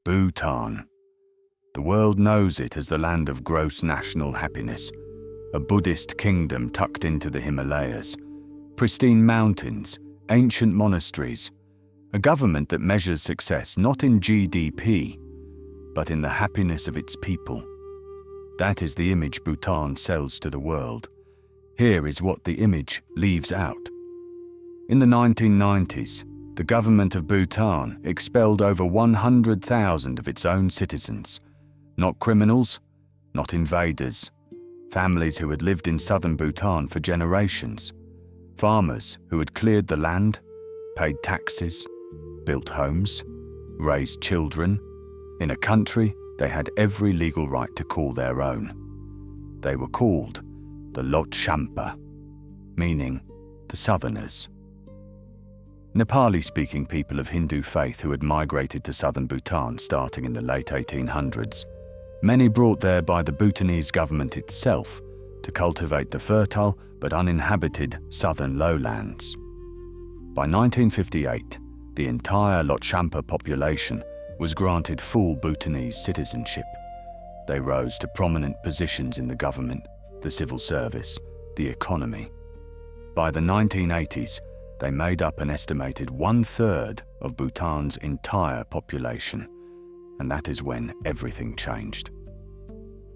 Bhutan. The world knows it as the land of gross national happiness, a Buddhist kingdom tucked into the Himalayas, pristine mountains, ancient monasteries, a government that measures success not in GDP, but in the happiness of its people. That is the image Bhutan sells to the world. Here is what the image leaves out. In the 1990s, the government of Bhutan expelled over 100,000 of its own citizens. Not criminals, not invaders. Families who had lived in southern Bhutan for generations. Farmers who had cleared the land, paid taxes, built homes, raised children, in a country they had every legal right to call their own. They were called the Lhotshampa, meaning the Southerners. Nepali-speaking people of Hindu faith who had migrated to southern Bhutan starting in the late 1800s, many brought there by the Bhutanese government itself to cultivate the fertile but uninhabited southern lowlands. By 1958, the entire Lhotshampa population was granted full Bhutanese citizenship. They rose to prominent positions in the government, the civil service, the economy. By the 1980s, they made up an estimated 1/3 of Bhutan's entire population, and that is when everything changed.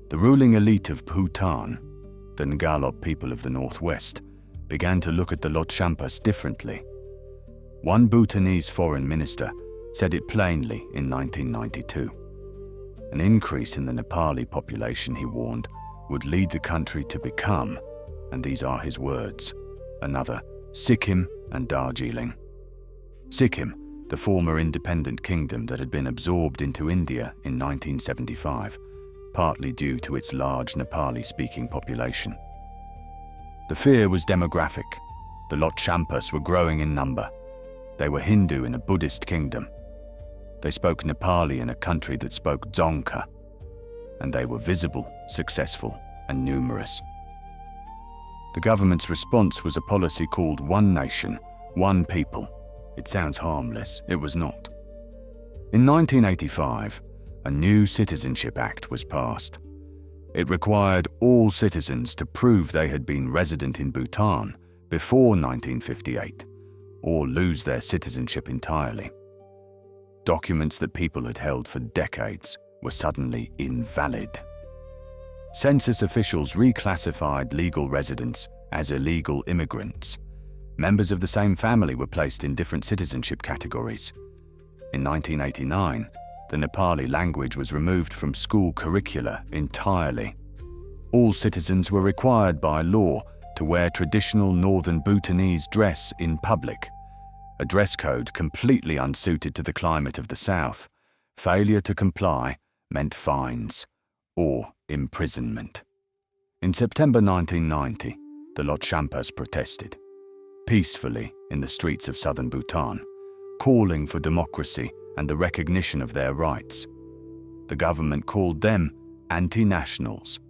The ruling elite of Bhutan, the Ngalop people of the northwest, began to look at the Lhotshampas differently. One Bhutanese foreign minister said it plainly in 1992. An increase in the Nepali population, he warned, would lead the country to become, and these are his words, another Sikkim and Darjeeling. Sikkim, the former independent kingdom that had been absorbed into India in 1975, partly due to its large Nepali-speaking population. The fear was demographic. The Lhotshampas were growing in number. They were Hindu in a Buddhist kingdom. They spoke Nepali in a country that spoke Dzongkha, and they were visible, successful, and numerous. The government's response was a policy called One Nation, One People. It sounds harmless, it was not. In 1985, a new Citizenship Act was passed. It required all citizens to prove they had been resident in Bhutan before 1958, or lose their citizenship entirely. Documents that people had held for decades were suddenly invalid. Census officials reclassified legal residents as illegal immigrants. Members of the same family were placed in different citizenship categories. In 1989, the Nepali language was removed from school curricula entirely. All citizens were required by law to wear traditional northern Bhutanese dress in public, a dress code completely unsuited to the climate of the south. Failure to comply meant fines or imprisonment. In September 1990, the Lhotshampas protested, peacefully in the streets of southern Bhutan, calling for democracy and the recognition of their rights. The government called them anti-nationals.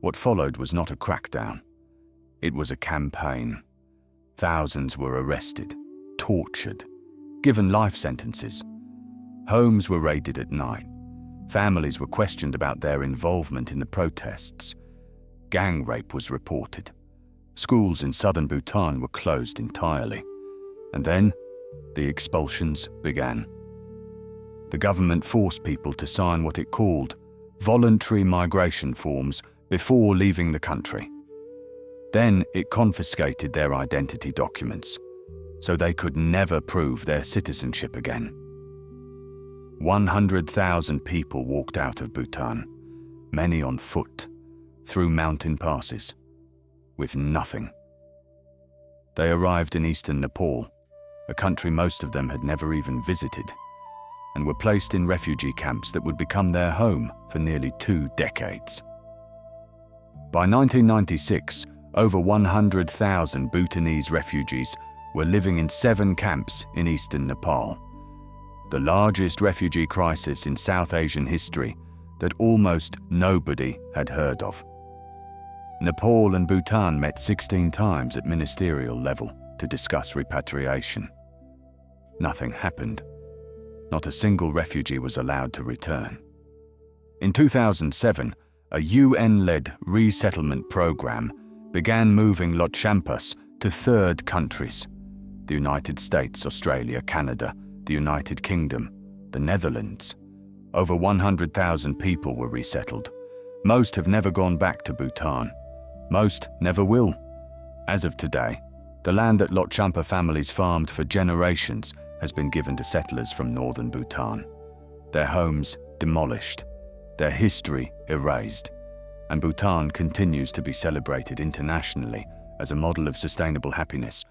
What followed was not a crackdown. It was a campaign. Thousands were arrested, tortured, given life sentences. Homes were raided at night. Families were questioned about their involvement in the protests. Gang rape was reported. Schools in southern Bhutan were closed entirely. And then, the expulsions began. The government forced people to sign what it called voluntary migration forms before leaving the country. Then it confiscated their identity documents, so they could never prove their citizenship again. 100,000 people walked out of Bhutan, many on foot, through mountain passes, with nothing. They arrived in eastern Nepal, a country most of them had never even visited, and were placed in refugee camps that would become their home for nearly 2 decades. By 1996, over 100,000 Bhutanese refugees were living in 7 camps in eastern Nepal, the largest refugee crisis in South Asian history that almost nobody had heard of. Nepal and Bhutan met 16 times at ministerial level to discuss repatriation. Nothing happened. not a single refugee was allowed to return. In 2007, a UN-led resettlement program began moving Lhotshampas to third countries: the United States, Australia, Canada, the United Kingdom, the Netherlands. Over 100,000 people were resettled. Most have never gone back to Bhutan. Most never will. As of today, the land that Lhotshampa families farmed for generations has been given to settlers from northern Bhutan. Their homes demolished, their history erased, and Bhutan continues to be celebrated internationally as a model of sustainable happiness